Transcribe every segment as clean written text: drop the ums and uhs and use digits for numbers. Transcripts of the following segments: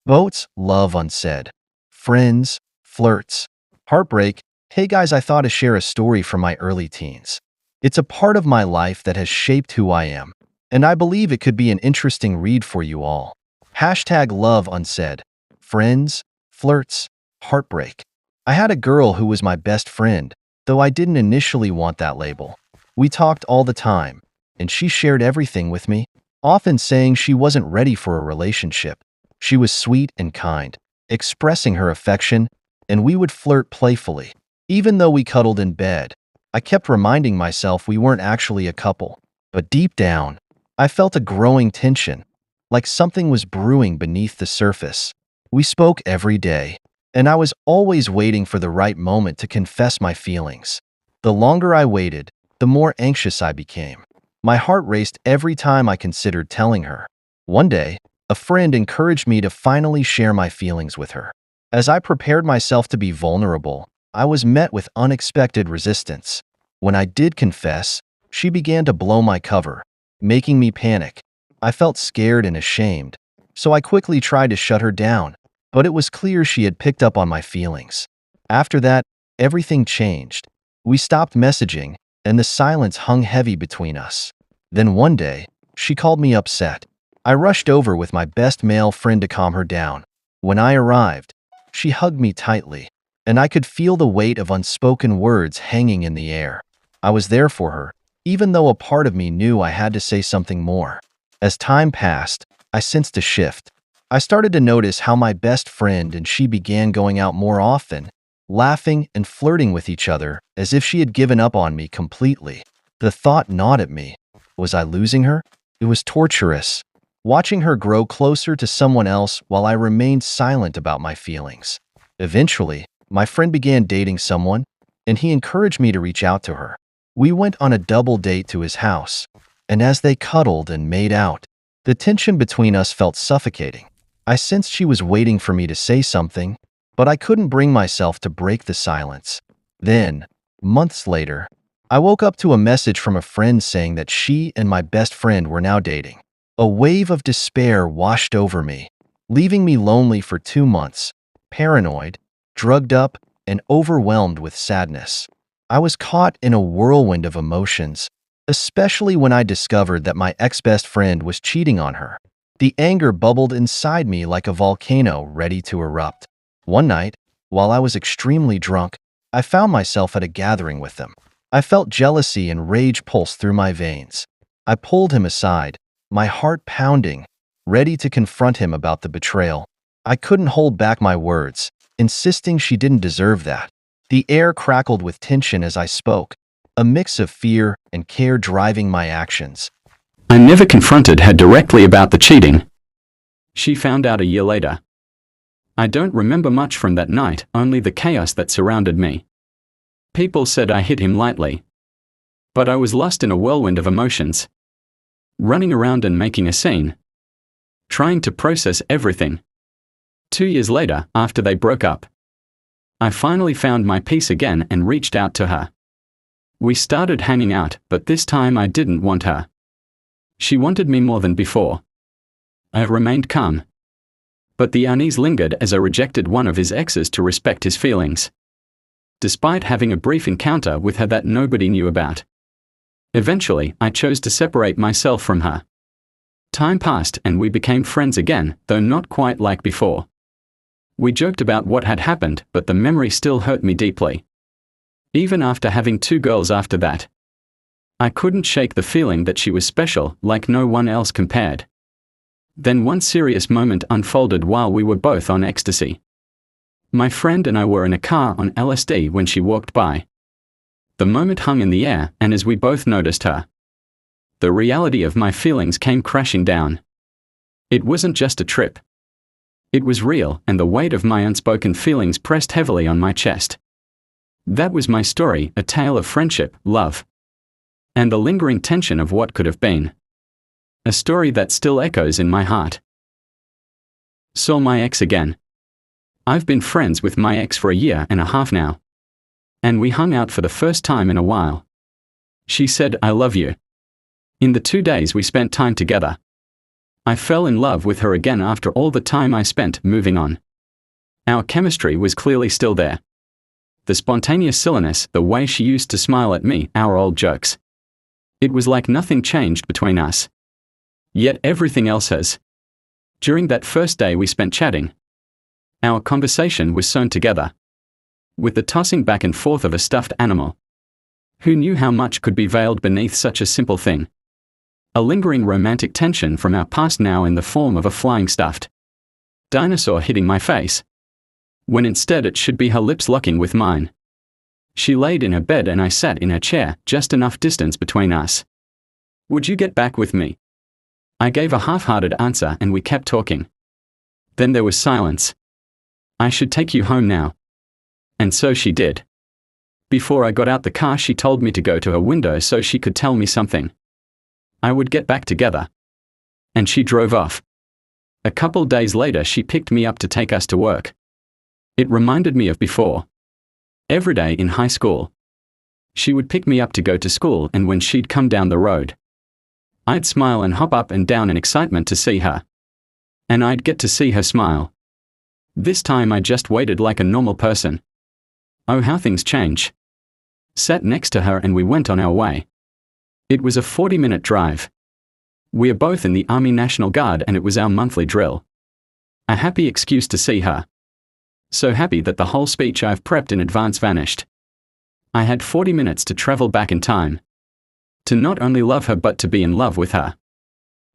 Votes, love unsaid. Friends, flirts, heartbreak. Hey guys, I thought to share a story from my early teens. It's a part of my life that has shaped who I am, and I believe it could be an interesting read for you all. Hashtag love unsaid. Friends, flirts, heartbreak. I had a girl who was my best friend, though I didn't initially want that label. We talked all the time, and she shared everything with me, often saying she wasn't ready for a relationship. She was sweet and kind, expressing her affection, and we would flirt playfully. Even though we cuddled in bed, I kept reminding myself we weren't actually a couple. But deep down, I felt a growing tension, like something was brewing beneath the surface. We spoke every day, and I was always waiting for the right moment to confess my feelings. The longer I waited, the more anxious I became. My heart raced every time I considered telling her. One day, a friend encouraged me to finally share my feelings with her. As I prepared myself to be vulnerable, I was met with unexpected resistance. When I did confess, she began to blow my cover, making me panic. I felt scared and ashamed, so I quickly tried to shut her down, but it was clear she had picked up on my feelings. After that, everything changed. We stopped messaging, and the silence hung heavy between us. Then one day, she called me upset. I rushed over with my best male friend to calm her down. When I arrived, she hugged me tightly, and I could feel the weight of unspoken words hanging in the air. I was there for her, even though a part of me knew I had to say something more. As time passed, I sensed a shift. I started to notice how my best friend and she began going out more often, laughing and flirting with each other as if she had given up on me completely. The thought gnawed at me. Was I losing her? It was torturous, watching her grow closer to someone else while I remained silent about my feelings. Eventually, my friend began dating someone, and he encouraged me to reach out to her. We went on a double date to his house, and as they cuddled and made out, the tension between us felt suffocating. I sensed she was waiting for me to say something, but I couldn't bring myself to break the silence. Then, months later, I woke up to a message from a friend saying that she and my best friend were now dating. A wave of despair washed over me, leaving me lonely for 2 months, paranoid, drugged up, and overwhelmed with sadness. I was caught in a whirlwind of emotions, especially when I discovered that my ex-best friend was cheating on her. The anger bubbled inside me like a volcano ready to erupt. One night, while I was extremely drunk, I found myself at a gathering with them. I felt jealousy and rage pulse through my veins. I pulled him aside, my heart pounding, ready to confront him about the betrayal. I couldn't hold back my words, insisting she didn't deserve that. The air crackled with tension as I spoke, a mix of fear and care driving my actions. I never confronted her directly about the cheating. She found out a year later. I don't remember much from that night, only the chaos that surrounded me. People said I hit him lightly. But I was lost in a whirlwind of emotions, running around and making a scene, trying to process everything. 2 years later, after they broke up, I finally found my peace again and reached out to her. We started hanging out, but this time I didn't want her. She wanted me more than before. I remained calm, but the unease lingered as I rejected one of his exes to respect his feelings, despite having a brief encounter with her that nobody knew about. Eventually, I chose to separate myself from her. Time passed and we became friends again, though not quite like before. We joked about what had happened, but the memory still hurt me deeply. Even after having 2 girls after that, I couldn't shake the feeling that she was special, like no one else compared. Then one serious moment unfolded while we were both on ecstasy. My friend and I were in a car on LSD when she walked by. The moment hung in the air, and as we both noticed her, the reality of my feelings came crashing down. It wasn't just a trip. It was real, and the weight of my unspoken feelings pressed heavily on my chest. That was my story, a tale of friendship, love, and the lingering tension of what could have been. A story that still echoes in my heart. Saw my ex again. I've been friends with my ex for 1.5 years now, and we hung out for the first time in a while. She said, "I love you." In the 2 days we spent time together, I fell in love with her again after all the time I spent moving on. Our chemistry was clearly still there. The spontaneous silliness, the way she used to smile at me, our old jokes. It was like nothing changed between us. Yet everything else has. During that first day we spent chatting. Our conversation was sewn together. With the tossing back and forth of a stuffed animal. Who knew how much could be veiled beneath such a simple thing? A lingering romantic tension from our past now in the form of a flying stuffed dinosaur hitting my face, when instead it should be her lips locking with mine. She laid in her bed and I sat in her chair, just enough distance between us. Would you get back with me? I gave a half-hearted answer and we kept talking. Then there was silence. I should take you home now. And so she did. Before I got out the car she told me to go to her window so she could tell me something. I would get back together. And she drove off. A couple days later she picked me up to take us to work. It reminded me of before. Every day in high school. She would pick me up to go to school, and when she'd come down the road, I'd smile and hop up and down in excitement to see her. And I'd get to see her smile. This time I just waited like a normal person. Oh, how things change. Sat next to her and we went on our way. It was a 40-minute drive. We are both in the Army National Guard and it was our monthly drill. A happy excuse to see her. So happy that the whole speech I've prepped in advance vanished. I had 40 minutes to travel back in time. To not only love her but to be in love with her.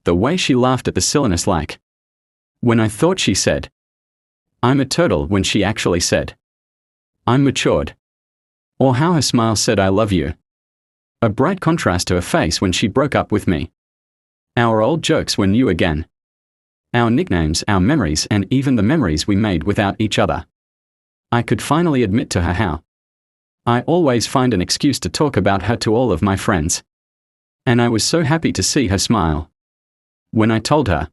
The way she laughed at the silliness, like when I thought she said, "I'm a turtle," when she actually said, "I'm matured." Or how her smile said, "I love you." A bright contrast to her face when she broke up with me. Our old jokes were new again. Our nicknames, our memories, and even the memories we made without each other. I could finally admit to her how I always find an excuse to talk about her to all of my friends. And I was so happy to see her smile when I told her.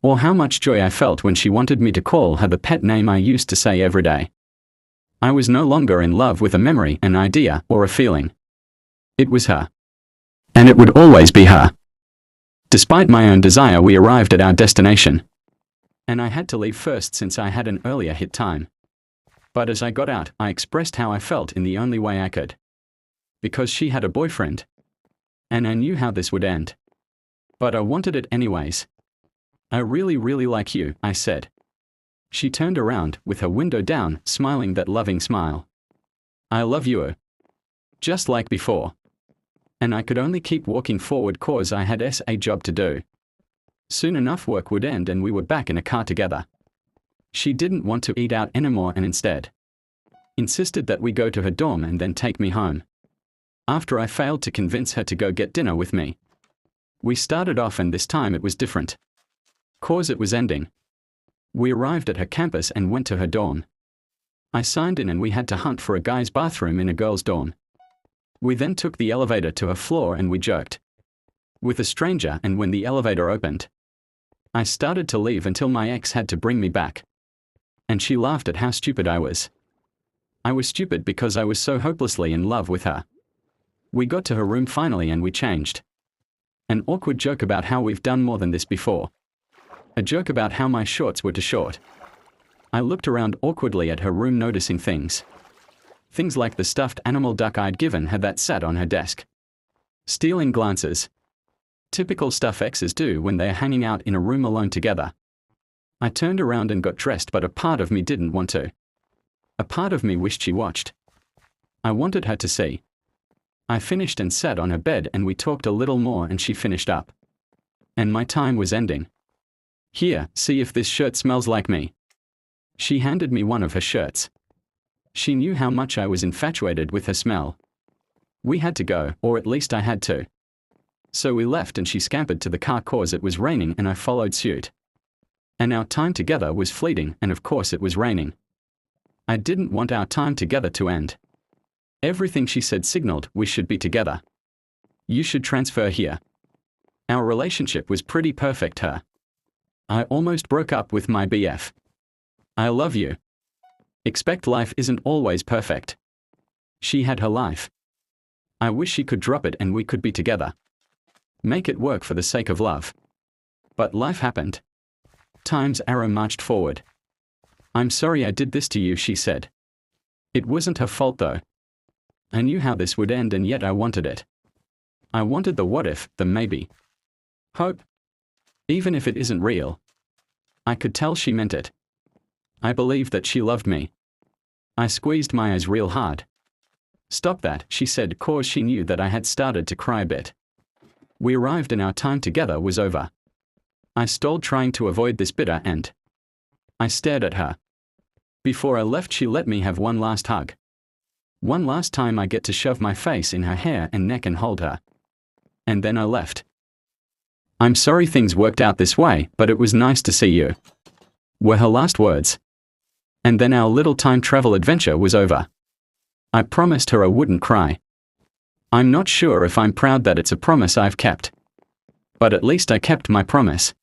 Or how much joy I felt when she wanted me to call her the pet name I used to say every day. I was no longer in love with a memory, an idea, or a feeling. It was her. And it would always be her. Despite my own desire, we arrived at our destination. And I had to leave first since I had an earlier hit time. But as I got out, I expressed how I felt in the only way I could. Because she had a boyfriend. And I knew how this would end. But I wanted it anyways. "I really, really like you," I said. She turned around, with her window down, smiling that loving smile. "I love you." Just like before. And I could only keep walking forward cause I had a job to do. Soon enough work would end and we were back in a car together. She didn't want to eat out anymore and instead insisted that we go to her dorm and then take me home. After I failed to convince her to go get dinner with me. We started off and this time it was different. Cause it was ending. We arrived at her campus and went to her dorm. I signed in and we had to hunt for a guy's bathroom in a girl's dorm. We then took the elevator to her floor and we joked with a stranger, and when the elevator opened, I started to leave until my ex had to bring me back. And she laughed at how stupid I was. I was stupid because I was so hopelessly in love with her. We got to her room finally and we changed. An awkward joke about how we've done more than this before. A joke about how my shorts were too short. I looked around awkwardly at her room, noticing things. Things like the stuffed animal duck I'd given her that sat on her desk. Stealing glances. Typical stuff exes do when they're hanging out in a room alone together. I turned around and got dressed, but a part of me didn't want to. A part of me wished she watched. I wanted her to see. I finished and sat on her bed and we talked a little more and she finished up. And my time was ending. "Here, see if this shirt smells like me." She handed me one of her shirts. She knew how much I was infatuated with her smell. We had to go, or at least I had to. So we left and she scampered to the car cause it was raining and I followed suit. And our time together was fleeting, and of course it was raining. I didn't want our time together to end. Everything she said signaled we should be together. You should transfer here. Our relationship was pretty perfect, her. I almost broke up with my BF. I love you. Expect life isn't always perfect. She had her life. I wish she could drop it and we could be together. Make it work for the sake of love. But life happened. Time's arrow marched forward. I'm sorry I did this to you, she said. It wasn't her fault though. I knew how this would end and yet I wanted it. I wanted the what if, the maybe. Hope. Even if it isn't real. I could tell she meant it. I believed that she loved me. I squeezed my eyes real hard. Stop that, she said, cause she knew that I had started to cry a bit. We arrived and our time together was over. I stalled trying to avoid this bitter end. I stared at her. Before I left, she let me have one last hug. One last time I get to shove my face in her hair and neck and hold her. And then I left. I'm sorry things worked out this way, but it was nice to see you, were her last words. And then our little time travel adventure was over. I promised her I wouldn't cry. I'm not sure if I'm proud that it's a promise I've kept. But at least I kept my promise.